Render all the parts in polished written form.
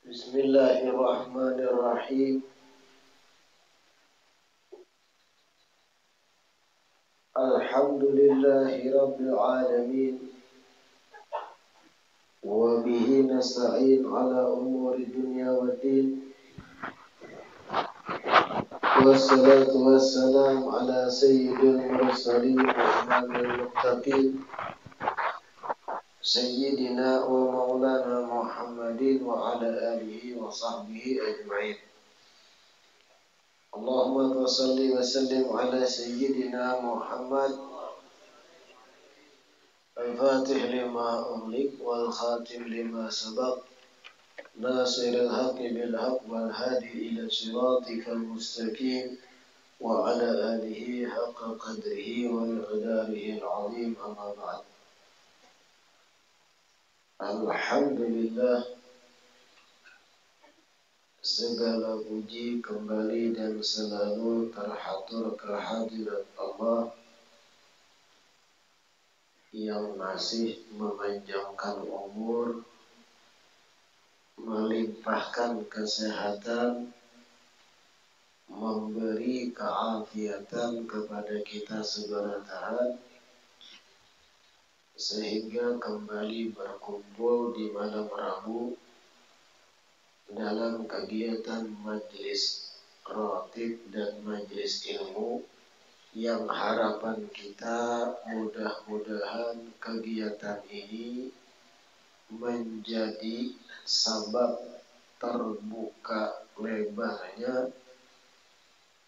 Bismillahirrahmanirrahim. Alhamdulillahi rabbil alamin. Wa bihi nasta'in ala umuri dunya waddin. Wassalatu wassalamu ala sayyidil mursalin wa imamil muttaqin Sayyidina wa maulana Muhammadin wa ala alihi wa sahbihi ajma'in. Allahumma salli wa sallim ala sayyidina Muhammad al-fatih lima ughliq wal khatim lima sabaq nasiril haqqi bil haqq wal hadi ila siratikal mustaqim wa ala alihi haqqa qadrihi wa miqdarihi al-azim, amma ba'd. Alhamdulillah, segala puji kembali dan selalu terhatur kehadirat Allah yang masih memanjangkan umur, melimpahkan kesehatan, memberi keafiatan kepada kita sebaratahan, sehingga kembali berkumpul di malam Rabu dalam kegiatan majlis rotib dan majlis ilmu, yang harapan kita mudah-mudahan kegiatan ini menjadi sabab terbuka lebarnya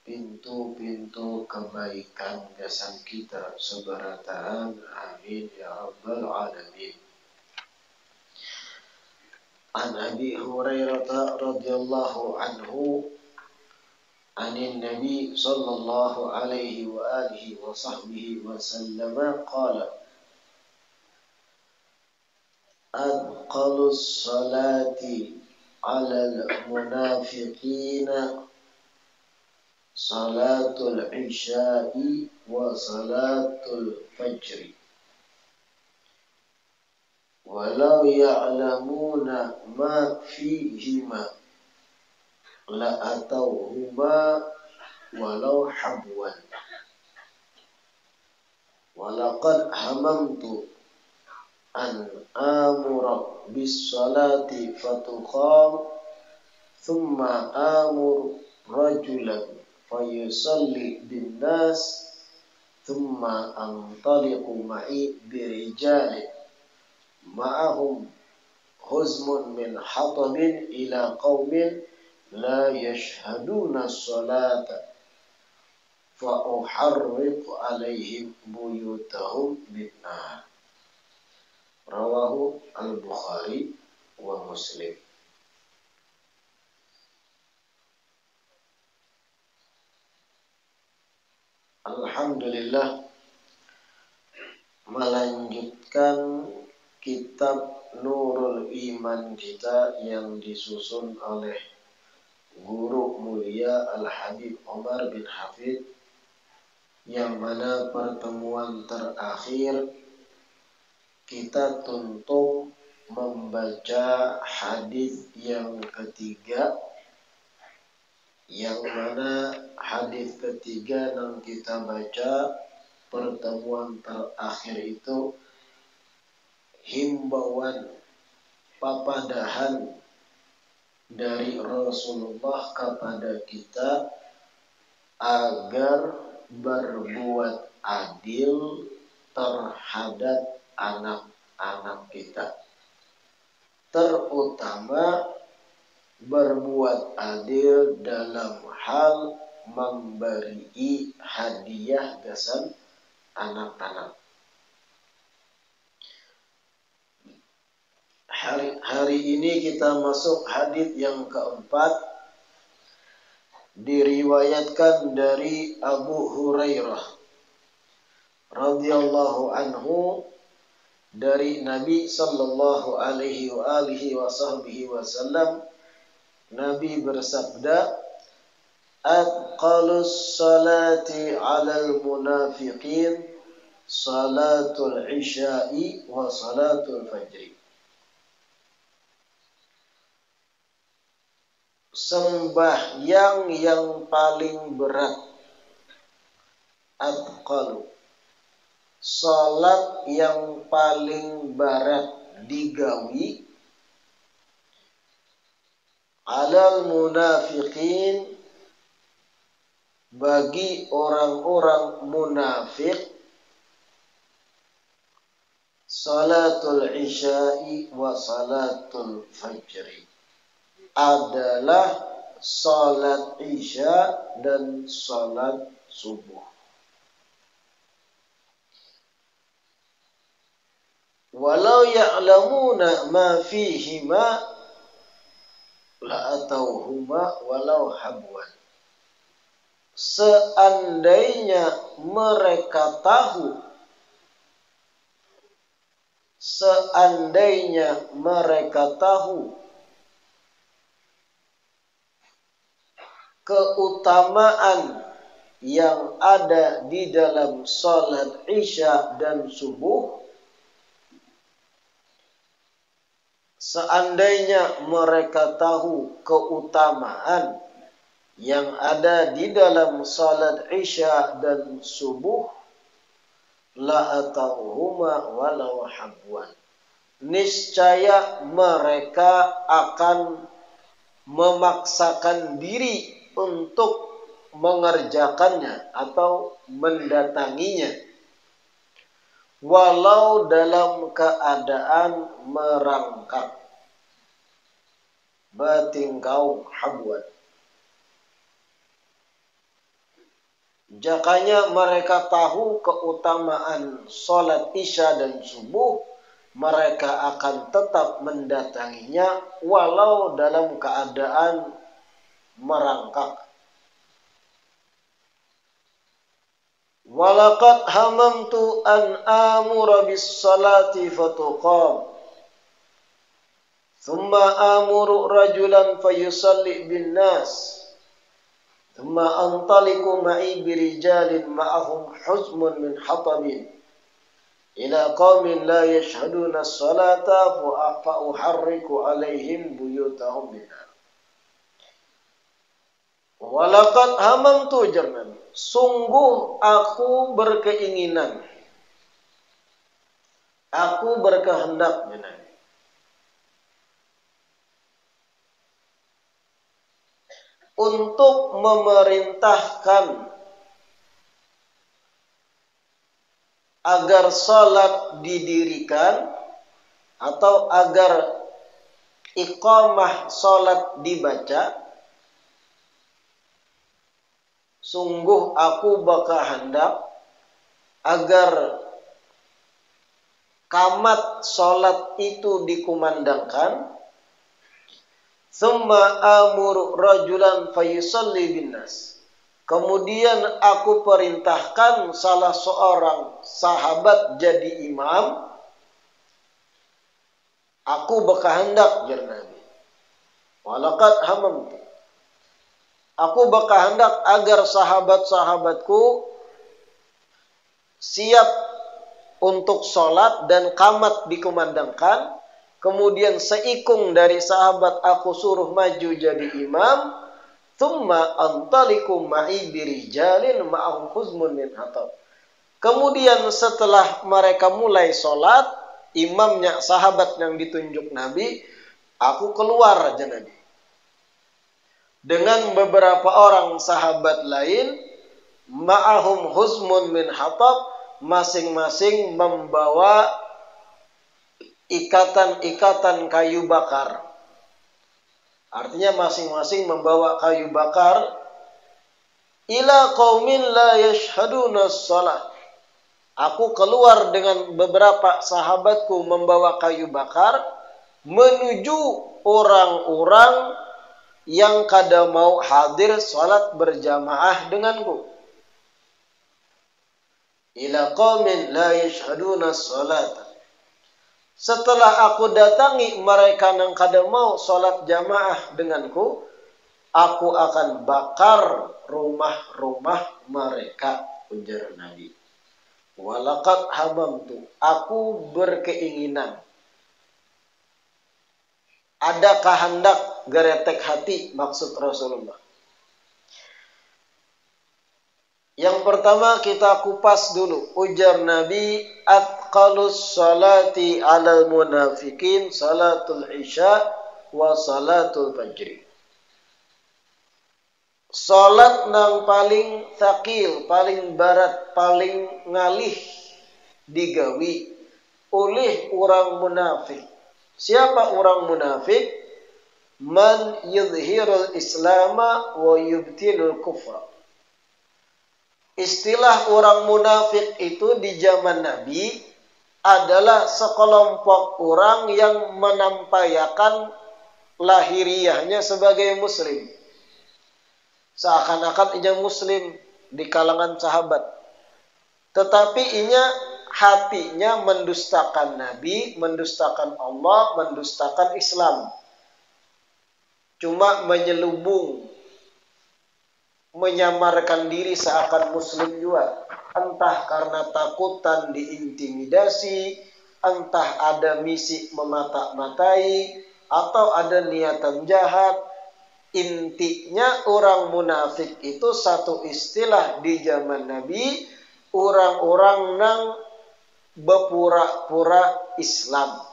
pintu-pintu kebaikan gasan kita sebarataan. Amin ya rabbal alamin. An Abi Hurairah radhiyallahu anhu anin Nabi sallallahu alaihi wa alihi wa sahbihi wa sallama qala adqalus salati alal munafiqina salatul isya'i wa salatul fajri walau ya'lamuna ma fihima la atauhuma walau habwan walaqad hamamtu an amura bis salati fatuqam thumma amur rajulan fayusalli bin nas thumma antaliqu ma'i birijalin ma'ahum huzmun min hatabin ila qaumin la yashhaduna as-salata fa uharriqu alaihim buyutahum bin-nar. Rawahu al-Bukhari wa Muslim. Alhamdulillah, melanjutkan kitab Nurul Iman kita yang disusun oleh guru mulia Al-Habib Umar bin Hafid, yang mana pertemuan terakhir kita tuntut membaca hadis yang ketiga, yang mana hadis ketiga yang kita baca pertemuan terakhir itu himbauan papadahan dari Rasulullah kepada kita agar berbuat adil terhadap anak-anak kita, terutama berbuat adil dalam hal memberi hadiah gasan anak-anak. Hari ini kita masuk hadits yang keempat, diriwayatkan dari Abu Hurairah radhiyallahu anhu dari Nabi sallallahu alaihi wasallam. Nabi bersabda, "Atqalus salati 'alal munafiqin salatul isya'i wa salatul fajri." Sembahyang yang paling berat, atqalu, salat yang paling berat digawi, alal munafiqin, bagi orang-orang munafik, salatul isya'i wa salatul fajri, adalah salat isya dan salat subuh. Walau ya'lamuna ma fihima la'atauhuma walau habwan. Seandainya mereka tahu keutamaan yang ada di dalam salat isya dan subuh, seandainya mereka tahu keutamaan yang ada di dalam salat isya dan subuh, la atauhuma walau habwan, niscaya mereka akan memaksakan diri untuk mengerjakannya atau mendatanginya, walau dalam keadaan merangkak. Batingkau habwan. Jakanya mereka tahu keutamaan salat isya dan subuh, mereka akan tetap mendatanginya walau dalam keadaan merangkak. Walaqad hamamtu an amura bis salati fatuqam, thumma amuru rajulan fayusalli bin nas, thumma antaliku ma'i birijalin ma'ahum huzmun min hatabin ila qaumin la yashhaduna as-salata fa uharriku alaihim buyutahum binar. Walaqad hamamtu jarnan, sungguh aku berkeinginan, aku berkehendak jarnan, untuk memerintahkan agar salat didirikan atau agar iqamah salat dibaca. Sungguh aku berkehendak agar qamat salat itu dikumandangkan. Thumma amuru rajulan fayusalli bin nas. Kemudian aku perintahkan salah seorang sahabat jadi imam. Aku berkehendak, jar Nabi. Walaqad hamamtu. Aku berkehendak agar sahabat-sahabatku siap untuk sholat dan qamat dikumandangkan. Kemudian seikung dari sahabat aku suruh maju jadi imam. Thumma antalikum ma'i birijalin ma'ahum huzmun min hatab. Kemudian setelah mereka mulai sholat, imamnya sahabat yang ditunjuk Nabi, aku keluar aja Nabi. Dengan beberapa orang sahabat lain, ma'ahum huzmun min hatab, masing-masing membawa ikatan-ikatan kayu bakar. Artinya masing-masing membawa kayu bakar. Ila qaumin la yashhaduna shalah, Aku keluar dengan beberapa sahabatku membawa kayu bakar menuju orang-orang yang kada mau hadir salat berjamaah denganku. Ila qaumin la yashhaduna salat. Setelah aku datangi mereka yang kada mau salat jamaah denganku, aku akan bakar rumah-rumah mereka, ujar Nabi. Walaqad hamamtu, aku berkeinginan. Ada kehendak, geretek hati, maksud Rasulullah. Yang pertama kita kupas dulu. Ujar Nabi, atqalus salati alal munafikin salatul isya wa salatul fajri. Salat nang paling thaqil, paling berat, paling ngalih digawi oleh orang munafik. Siapa orang munafik? Man yudhirul islama wa yubtilul kufra. Istilah orang munafik itu di zaman Nabi adalah sekelompok orang yang menampakkan lahiriahnya sebagai muslim. Seakan-akan ia muslim di kalangan sahabat. Tetapi inya hatinya mendustakan Nabi, mendustakan Allah, mendustakan Islam. Cuma menyelubung, menyamarkan diri seakan muslim juga. Entah karena takutan diintimidasi, entah ada misi memata-matai, atau ada niatan jahat. Intinya orang munafik itu satu istilah di zaman Nabi, orang-orang nang berpura-pura Islam.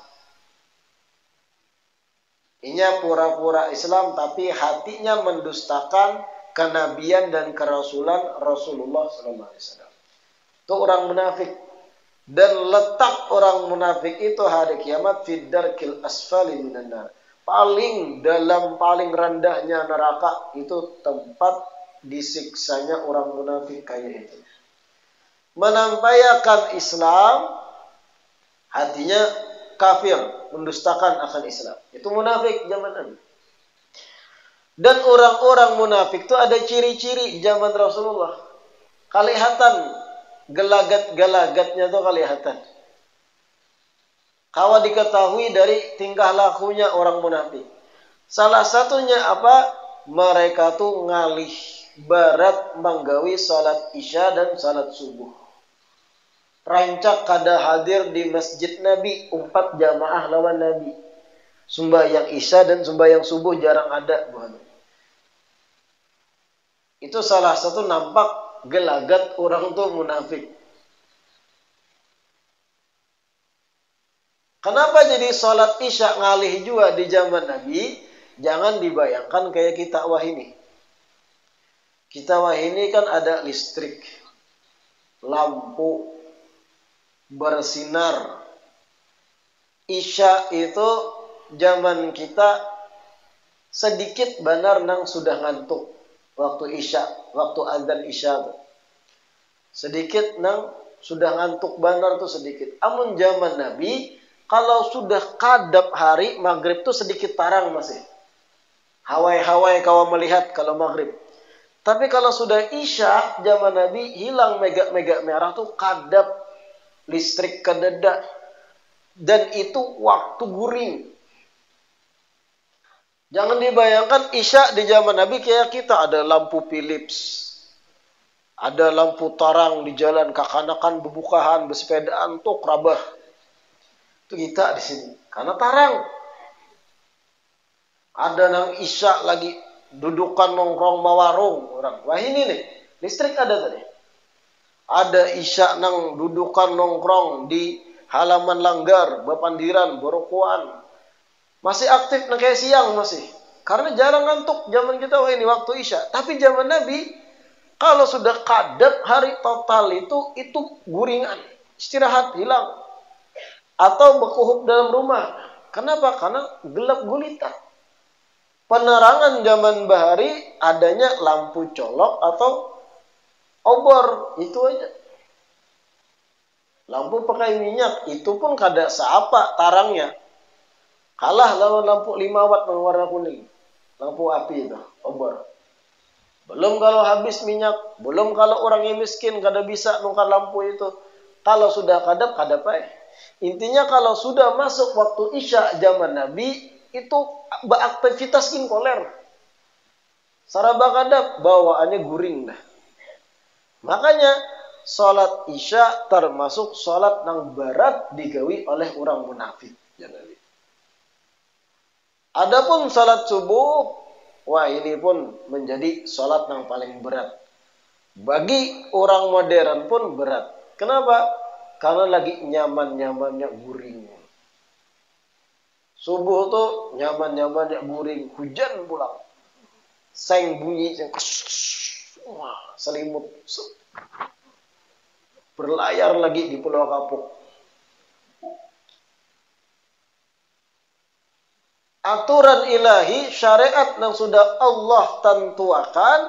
Inya pura-pura Islam tapi hatinya mendustakan kenabian dan kerasulan Rasulullah SAW. Itu orang munafik. Dan letak orang munafik itu hari kiamat fid darkil asfali minan nar. Paling dalam, paling rendahnya neraka itu tempat disiksanya orang munafik kayak itu. Menampakkan Islam, hatinya kafir, mendustakan akan Islam. Itu munafik zaman Nabi. Dan orang-orang munafik itu ada ciri-ciri zaman Rasulullah. Kelihatan gelagat-gelagatnya tuh kelihatan. Kalau diketahui dari tingkah lakunya orang munafik. Salah satunya apa? Mereka tuh ngalih barat menggawi salat isya dan salat subuh. Rancak kada hadir di masjid Nabi, 4 jamaah lawan Nabi. Sembahyang isya dan sembahyang subuh jarang ada. Itu salah satu nampak gelagat orang tuh munafik. Kenapa jadi sholat isya ngalih juga di zaman Nabi? Jangan dibayangkan kayak kita wah ini. Kita wah ini kan ada listrik, lampu, bersinar. Isya itu zaman kita sedikit benar nang sudah ngantuk. Waktu isya, waktu azan isya. Sedikit nang sudah ngantuk benar tuh sedikit. Amun zaman Nabi, kalau sudah kadap hari, maghrib tuh sedikit tarang masih. Hawai-hawai kau melihat kalau maghrib. Tapi kalau sudah isya, zaman Nabi hilang mega-mega merah tuh kadap listrik kededa. Dan itu waktu guring. Jangan dibayangkan isya di zaman Nabi kayak kita. Ada lampu Philips. Ada lampu tarang di jalan. Kakanakan bebukahan, bersepedaan tuh kerabah. Itu kita di sini. Karena tarang. Ada nang isya lagi dudukan nongkrong mawarung orang. Wah ini nih, listrik ada tadi. Ada isya nang dudukan nongkrong di halaman langgar, bepandiran, borokoan. Masih aktif nang kayak siang masih. Karena jarang ngantuk zaman kita wah ini waktu isya. Tapi zaman Nabi kalau sudah kadap hari total itu guringan, istirahat hilang. Atau berkuhub dalam rumah. Kenapa? Karena gelap gulita. Penerangan zaman bahari adanya lampu colok atau obor. Itu aja. Lampu pakai minyak, itu pun kada seapa tarangnya. Kalah lawan lampu 5 watt yang warna kuning. Lampu api itu, obor. Belum kalau habis minyak, belum kalau orang yang miskin kada bisa nukar lampu itu. Kalau sudah kadap, kadap aja. Intinya kalau sudah masuk waktu Isya zaman Nabi, itu beraktivitas koler. Saraba kadap, bawaannya guring dah. Makanya salat Isya termasuk salat nang berat digawi oleh orang munafik. Adapun salat subuh, wah ini pun menjadi salat yang paling berat. Bagi orang modern pun berat. Kenapa? Karena lagi nyaman-nyamannya guring. Subuh tuh nyaman-nyamannya guring, hujan pulang. Seng bunyi, wah selimut. Berlayar lagi di Pulau Kapuk. Aturan ilahi, syariat yang sudah Allah tentuakan,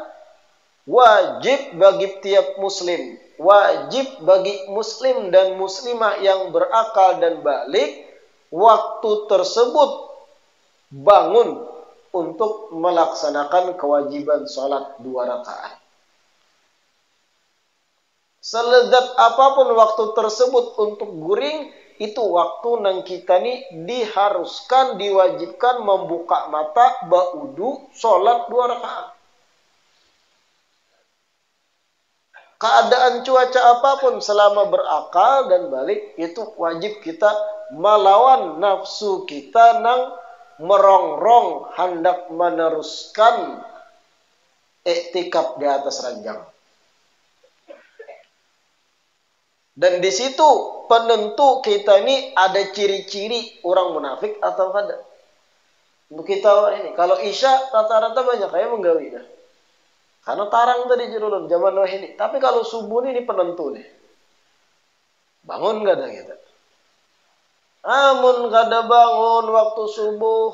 wajib bagi tiap muslim. Wajib bagi muslim dan muslimah yang berakal dan balik, waktu tersebut bangun untuk melaksanakan kewajiban sholat 2 rakaat. Selezat apapun waktu tersebut untuk guring, itu waktu nang kita ni diharuskan, diwajibkan membuka mata, baudu, sholat 2 rakaat. Keadaan cuaca apapun selama berakal dan balik, itu wajib kita melawan nafsu kita nang merongrong hendak meneruskan iktikaf di atas ranjang. Dan di situ penentu kita ini ada ciri-ciri orang munafik atau kada. Untuk kita ini, kalau Isya rata-rata banyak kayak menggawi dah. Karena tarang tadi jerulun zaman wah ini. Tapi kalau subuh ini penentu nih. Bangun gak ada kita. Amun kada bangun waktu subuh,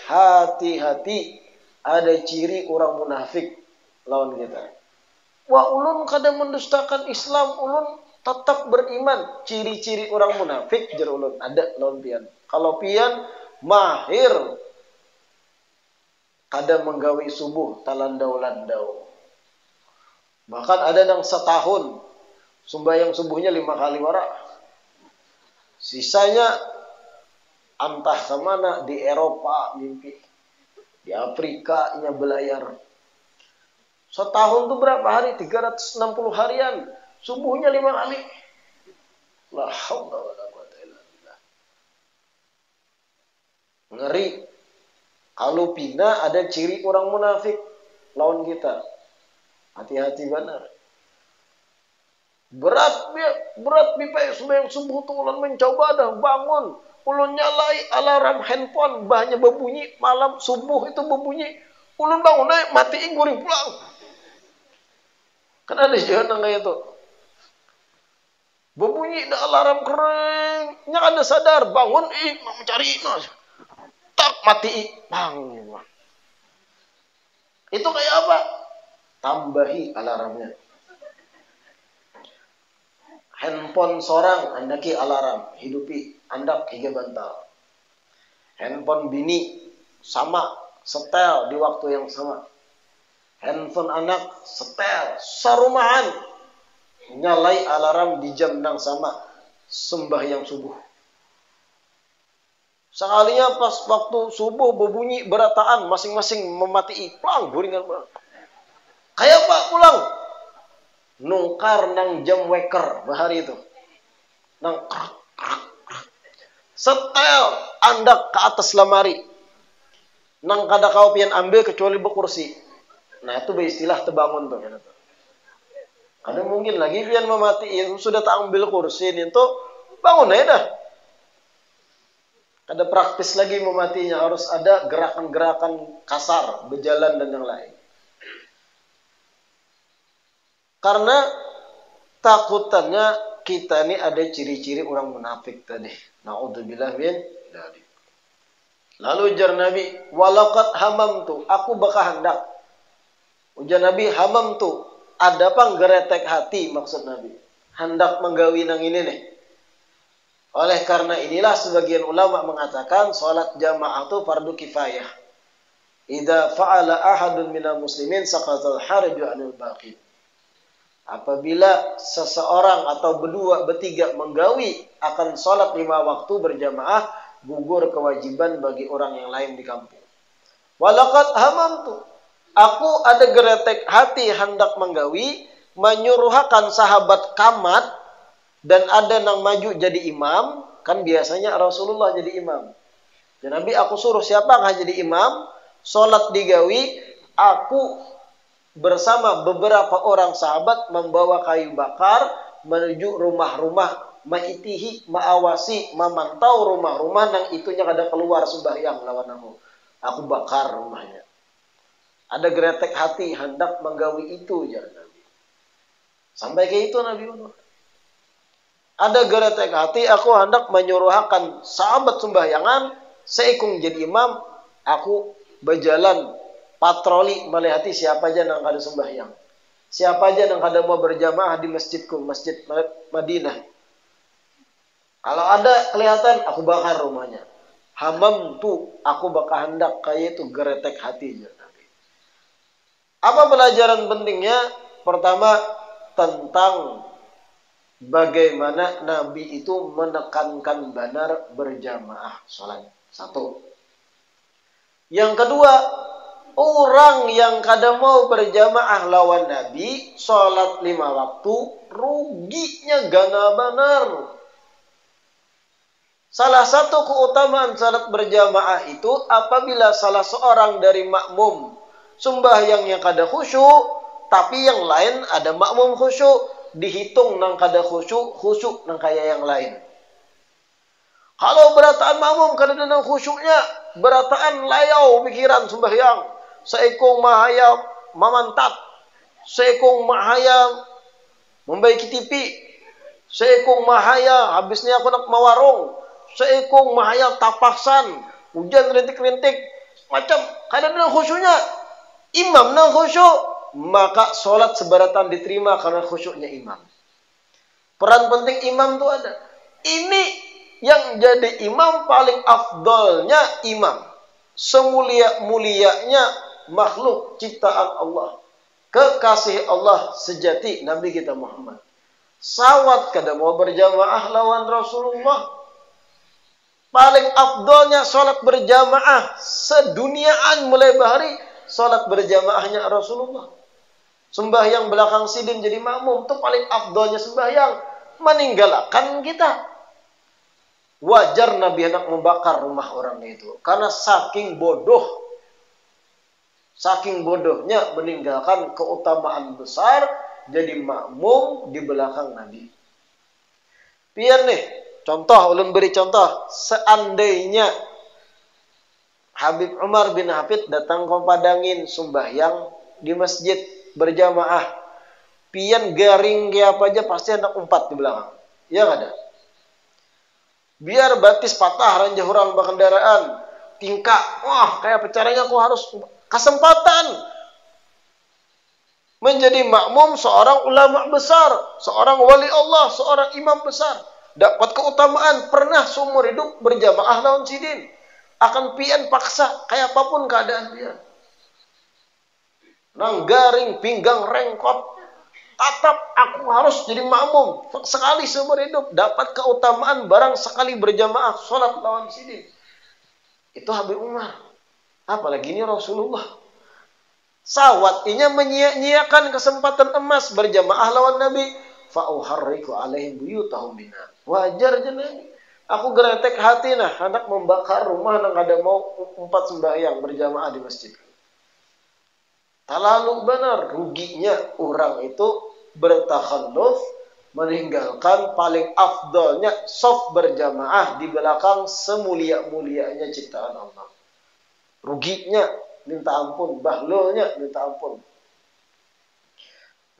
hati-hati, ada ciri orang munafik lawan kita. Wah ulun kada mendustakan Islam, ulun tetap beriman. Ciri-ciri orang munafik jer ulun ada lawan pian. Kalau pian mahir kada menggawi subuh talandau-landau. Bahkan ada yang setahun sembahyang subuhnya 5 kali warak. Sisanya entah kemana, di Eropa mimpi, di Afrika nya belayar. Setahun tuh berapa hari? 360 harian. Subuhnya 5 kali. La haula wala quwata illa billah. Ngeri. Kalau pina ada ciri orang munafik lawan kita. Hati-hati benar. Berat bipai sembahyang subuh tuh ulun mencoba dah bangun. Ulun nyalai alarm handphone, bahnya berbunyi malam subuh itu berbunyi. Ulun bangun naik matiin guring pulang. Kan ada jangan kayak itu. Berbunyi dah alarm kering, nya ada sadar bangun mau mencari tak mati bang. Itu kayak apa? Tambahi alarmnya. Handphone sorang andaki alarm, hidupi andak 3 bantal. Handphone bini sama, setel di waktu yang sama. Handphone anak setel, sarumahan. Nyalai alarm di jam yang sama, sembahyang subuh. Sekalinya pas waktu subuh berbunyi berataan, masing-masing memati, pulang guringan pulang. Kayak apa pulang? Nungkar nang jam waker bahari itu. Nang setel andak ke atas lemari. Nang kada kau pian ambil kecuali bekursi. Nah itu beristilah terbangun tuh. Ada mungkin lagi pian mematiin sudah tak ambil kursi itu bangun aja dah. Kada praktis lagi mematinya, harus ada gerakan-gerakan kasar, berjalan dan yang lain. Karena takutannya kita ini ada ciri-ciri orang munafik tadi. Na'udzubillah min dzalik. Lalu ujar Nabi, walaqad hamamtu, aku berkehendak. Ujar Nabi, hamamtu, ada apa geretek hati maksud Nabi. Hendak menggawi nang ini nih. Oleh karena inilah sebagian ulama mengatakan salat jamaah itu fardu kifayah. Idza fa'ala ahadun minal muslimin saqatal harju 'anil baqin. Apabila seseorang atau berdua, bertiga menggawi akan salat 5 waktu berjamaah, gugur kewajiban bagi orang yang lain di kampung. Walaqad hamantu, aku ada geretek hati hendak menggawi, menyuruhakan sahabat kamat, dan ada nang maju jadi imam. Kan biasanya Rasulullah jadi imam. Dan Nabi aku suruh siapa yang jadi imam, sholat digawi, aku bersama beberapa orang sahabat membawa kayu bakar menuju rumah-rumah, maitihi, maawasi, memantau rumah-rumah nang itunya kada keluar sembahyang lawan aku. Aku bakar rumahnya. Ada geretek hati hendak menggawi itu ya Nabi. Sampai ke itu Nabi Umar. Ada geretek hati aku hendak menyuruhakan sahabat sembahyangan, seikung jadi imam, aku berjalan patroli melihati siapa aja yang kada sembahyang. Siapa aja yang kada mau berjamaah di masjidku, Masjid Madinah. Kalau ada kelihatan, aku bakar rumahnya. Hamam tu, aku bakal hendak kayak itu geretek hatinya. Apa pelajaran pentingnya? Pertama, tentang bagaimana Nabi itu menekankan benar berjamaah sholat. Satu. Yang kedua, orang yang kada mau berjamaah lawan Nabi, sholat 5 waktu, ruginya gana benar. Salah satu keutamaan sholat berjamaah itu, apabila salah seorang dari makmum sembahyangnya kada khusyuk, tapi yang lain ada makmum khusyuk, dihitung nang kada khusyuk nang kaya yang lain. Kalau berataan makmum kada nang khusyuknya, berataan layau pikiran sembahyang, seikung mahaya mamantat, seikung mahaya membaiki TV, seikung mahaya habisnya aku nak mawarung, seikung mahaya tapaksan, hujan rintik-rintik, macam kada nang khusyuknya. Imam nang khusyuk, maka sholat sebaratan diterima karena khusyuknya imam. Peran penting imam itu ada. Ini yang jadi imam paling afdolnya imam. Semulia-mulianya makhluk ciptaan Allah. Kekasih Allah sejati Nabi kita Muhammad. Sawat kada mau berjamaah lawan Rasulullah. Paling afdolnya sholat berjamaah seduniaan mulai bahari. Sholat berjamaahnya Rasulullah. Sembahyang belakang sidin jadi makmum itu paling afdolnya sembahyang. Meninggalkan kita. Wajar Nabi hendak membakar rumah orang itu. Karena saking bodoh. Saking bodohnya meninggalkan keutamaan besar. Jadi makmum di belakang Nabi. Pian nih. Contoh, ulun beri contoh. Seandainya Habib Umar bin Hafid datang kompadangin sembahyang di masjid berjamaah. Pian garing ke apa aja pasti hendak umpat di belakang. Ya enggak ada. Biar batis patah ranjah orang berkendaraan. Tingkah, wah kayak pecaranya aku harus kesempatan. Menjadi makmum seorang ulama besar. Seorang wali Allah, seorang imam besar. Dapat keutamaan, pernah seumur hidup berjamaah lawan sidin. Akan pian paksa, kayak apapun keadaan dia. Nang garing, pinggang rengkot. Tetap aku harus jadi makmum. Sekali seumur hidup. Dapat keutamaan barang sekali berjamaah. Sholat lawan sidin. Itu Habib Umar. Apalagi ini Rasulullah. Sawatinya menyia-nyiakan kesempatan emas berjamaah lawan Nabi. Fa'uharriku alaihim buyutahum bina. Wajar je Nabi. Aku geretek hati nah, hendak membakar rumah nang ada mau umpat sembahyang berjamaah di masjid. Terlalu benar ruginya orang itu bertakhalluf meninggalkan paling afdolnya soft berjamaah di belakang semulia-mulianya ciptaan Allah. Ruginya minta ampun, bahlulnya minta ampun.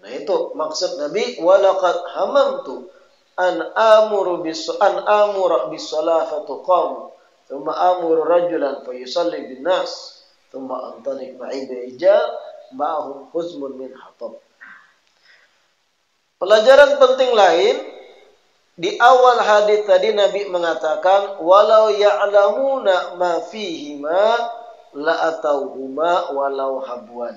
Nah itu maksud Nabi walaqad hamamtu an amura bis-salah fatuqam thumma amuru rajulan fayusalli bin-nas thumma antaliq ma'i bi'ijal ma'hum huzmun min hatab. Pelajaran penting lain Di awal hadis tadi Nabi mengatakan walau ya'lamuna ma fihima la atauhuma walau habwan.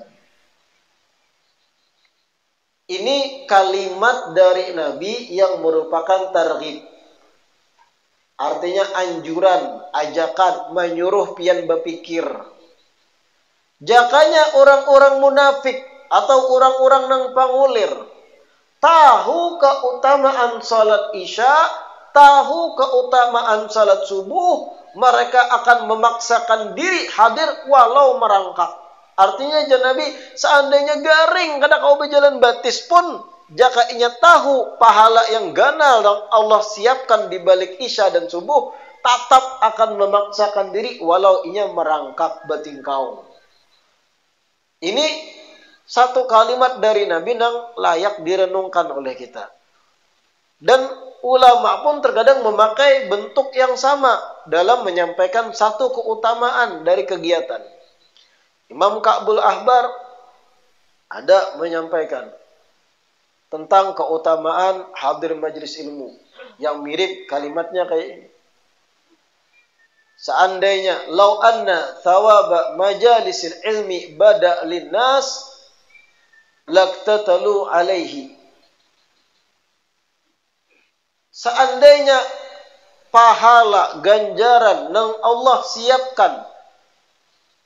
Ini kalimat dari Nabi yang merupakan targhib. Artinya anjuran, ajakan, menyuruh pian berpikir. Jakanya orang-orang munafik atau orang-orang nang pangulir tahu keutamaan salat Isya, tahu keutamaan salat subuh, mereka akan memaksakan diri hadir walau merangkak. Artinya Nabi seandainya garing kada kau berjalan batis pun, jika inya tahu pahala yang ganal yang Allah siapkan di balik Isya dan subuh, tetap akan memaksakan diri walau inya merangkak batingkau. Ini satu kalimat dari Nabi yang layak direnungkan oleh kita. Dan ulama pun terkadang memakai bentuk yang sama dalam menyampaikan satu keutamaan dari kegiatan. Imam Ka'bul Ahbar ada menyampaikan tentang keutamaan hadir majlis ilmu yang mirip kalimatnya kayak ini. Seandainya lau anna thawaba majalisil ilmi bada linnas laktatalu alaihi. Seandainya pahala ganjaran yang Allah siapkan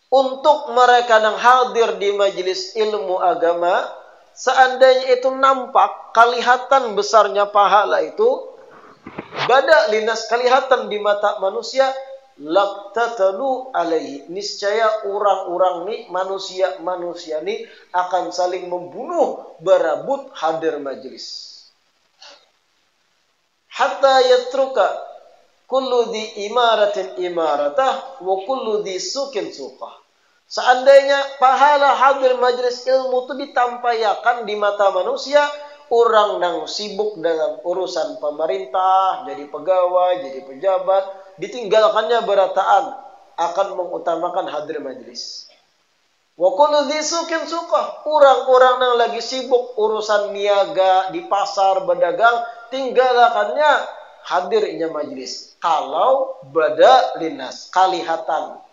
untuk mereka yang hadir di majelis ilmu agama, seandainya itu nampak, kelihatan besarnya pahala itu, bada linas, kelihatan di mata manusia, laktatalu alaihi, niscaya orang-orang ni, manusia-manusia ni akan saling membunuh berebut hadir majelis. Hatta yatruka kullu di imaratin imaratah wa kullu di sukin suqah. Seandainya pahala hadir majelis ilmu itu ditampaikan di mata manusia, orang yang sibuk dengan urusan pemerintah, jadi pegawai, jadi pejabat, ditinggalkannya berataan akan mengutamakan hadir majelis. Wa kullu dzisukin suqah, orang-orang yang lagi sibuk urusan niaga di pasar berdagang, tinggalkannya hadirnya majelis. Kalau bada linas, kelihatan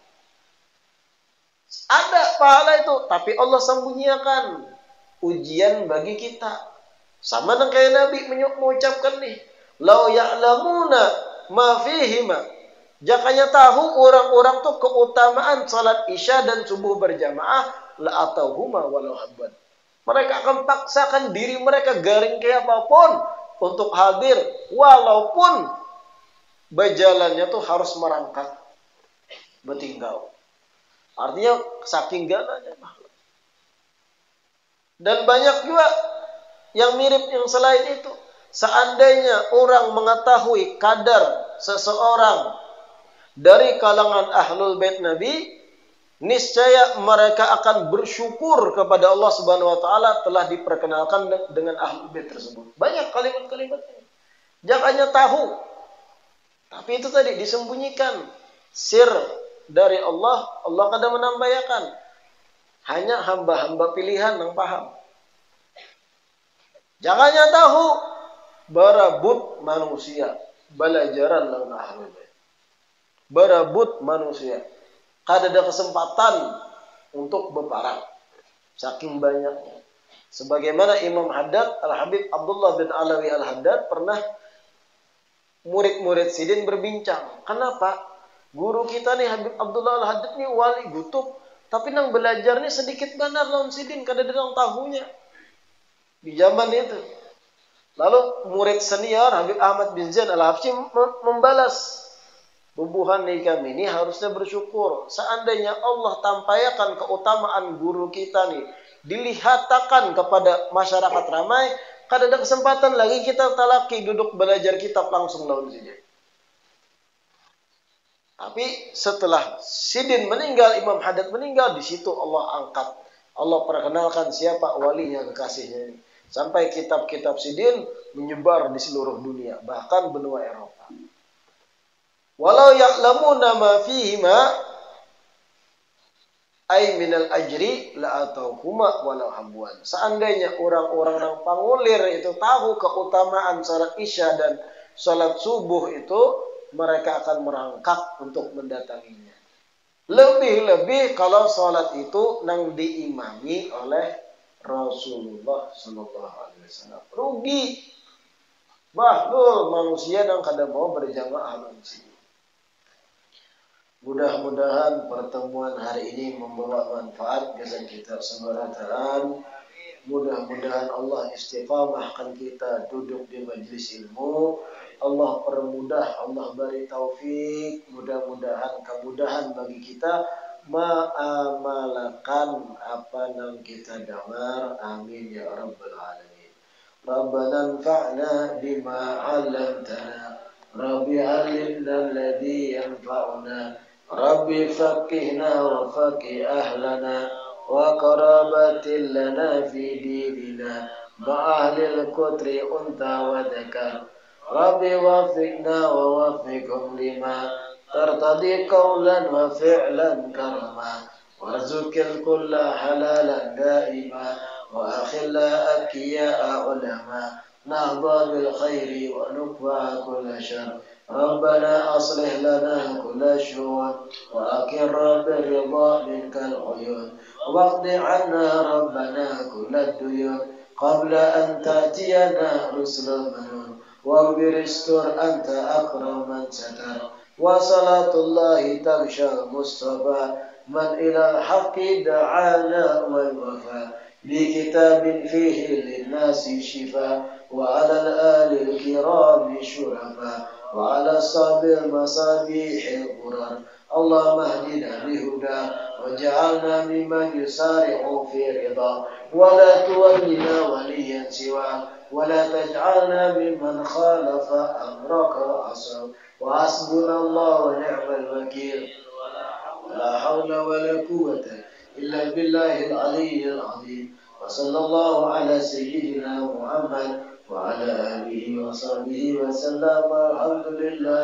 ada pahala itu, tapi Allah sembunyikan ujian bagi kita. Sama dengan kayak Nabi mengucapkan nih, lau ya'lamuna ma fihima. Jakanya tahu orang-orang tuh keutamaan salat Isya dan subuh berjamaah, la atauhuma walau habban. Mereka akan paksakan diri mereka garing kayak apapun untuk hadir, walaupun berjalannya tuh harus merangkak, bertinggal. Artinya saking gananya. Dan banyak juga yang mirip yang selain itu. Seandainya orang mengetahui kadar seseorang dari kalangan ahlul bait Nabi, niscaya mereka akan bersyukur kepada Allah Subhanahu wa taala telah diperkenalkan dengan ahlul bait tersebut. Banyak kalimat-kalimatnya. Jangannya tahu. Tapi itu tadi disembunyikan sir dari Allah. Allah kadang menambahkan hanya hamba-hamba pilihan yang paham. Jangannya tahu berebut manusia, belajaran dengan ahlul bait. Berebut manusia. Kada ada kesempatan untuk berperang. Saking banyaknya. Sebagaimana Imam Haddad, Al-Habib Abdullah bin Alawi Al-Haddad pernah murid-murid sidin berbincang. Kenapa? Guru kita nih Habib Abdullah Al-Haddad nih wali gutub. Tapi nang belajar nih sedikit benar lawan sidin. Kada ada yang tahunya. Di zaman itu. Lalu murid senior Habib Ahmad bin Zain Al-Habsyi membalas. Bubuhan nih kami ini harusnya bersyukur. Seandainya Allah tampaikan keutamaan guru kita nih, dilihatkan kepada masyarakat ramai, kada ada kesempatan lagi kita talaki duduk belajar kitab langsung lawan sidin. Tapi setelah sidin meninggal, Imam Haddad meninggal, di situ Allah angkat, Allah perkenalkan siapa walinya kekasihnya ini. Sampai kitab-kitab sidin menyebar di seluruh dunia, bahkan benua Eropa. Walau ya'lamuna ma fihima ay minal ajri la atauhuma walau habwan. Seandainya orang-orang yang pangulir itu tahu keutamaan salat Isya dan sholat subuh itu mereka akan merangkak untuk mendatanginya. Lebih-lebih kalau sholat itu nang diimami oleh Rasulullah Sallallahu Alaihi Wasallam. Rugi. Bahlul manusia yang kada mau berjamaah manusia. Mudah-mudahan pertemuan hari ini membawa manfaat kepada kita semua. Mudah-mudahan Allah istiqamahkan kita duduk di majlis ilmu. Allah permudah, Allah beri taufik. Mudah-mudahan kemudahan bagi kita mengamalkan apa yang kita dengar. Amin ya rabbal alamin. Rabbana anfa'na bima 'allamtana. Rabbi 'allimna alladhi yanfa'una. Rabbi faqihna wa faqih ahlana. وقرابة لنا في ديننا مع أهل الكتر أنثى وذكر رب وفقنا ووفقهم لما ترتضي قولا وفعلا كرما وارزق الكل حلالا دائما وأخل أكياء علما نهضى بالخير ونكفى كل شر ربنا أصلح لنا كل شؤون وأكر بالرضا منك العيون واقض عنا ربنا كل الديون قبل أن تأتينا رسل المنون واغفر استر أنت أكرم من ستر وصلاة الله تغشى المصطفى من إلى الحق دعانا والوفاء بكتاب فيه للناس شفاء وعلى الآل الكرام شرفاء وعلى الصحب المصابيح الغرر اللهم اهدنا بهدى وجعلنا ممن يسارع في رضا ولا تولنا وليا سواه ولا تجعلنا ممن خالف أمرك وعصى وحسبنا الله ونعم الوكيل ولا حول ولا قوة إلا بالله العلي العظيم وصلى الله على سيدنا محمد وعلى آله وصحبه وسلم الحمد لله